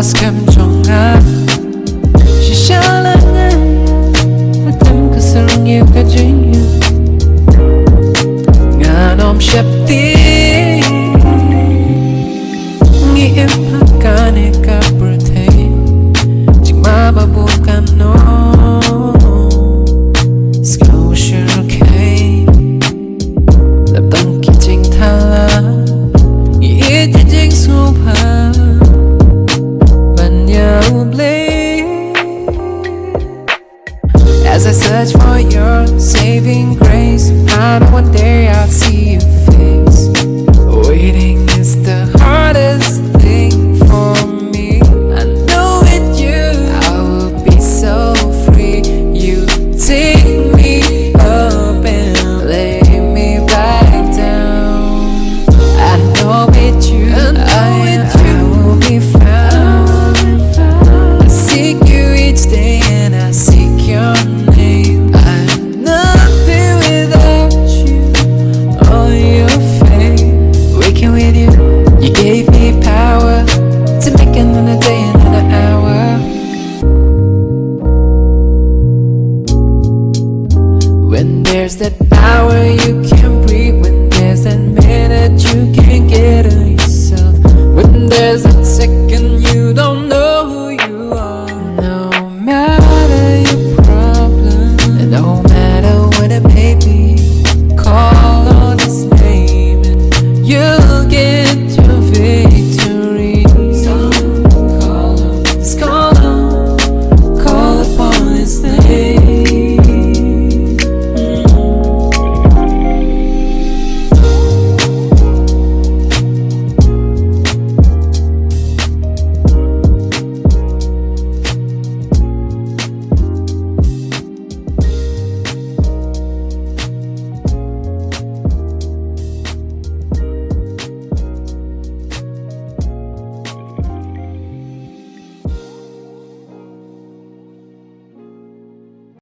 cross 감정아 시샬랑아 어떤 것을 여기까지 nganom shapti ngi empakane ka birthday chima babukan no scotia okay laptang kijing thala ye jing super banya uble as I search for your saving grace. I know one day I'll see your face. Waiting is the hardest thing for me. I know with you I will be so free. You take me up and lay me back down. I know with you I will be found. I seek you each day and I seek your name. I'm nothing without you or your fame. Waking with you, you gave me power to make another day, another hour. When there's that hour you can't breathe, when there's that minute you can't get to yourself, when there's that second you don't know who you are. No matter your problem, and no matter what it may be, call on his name and you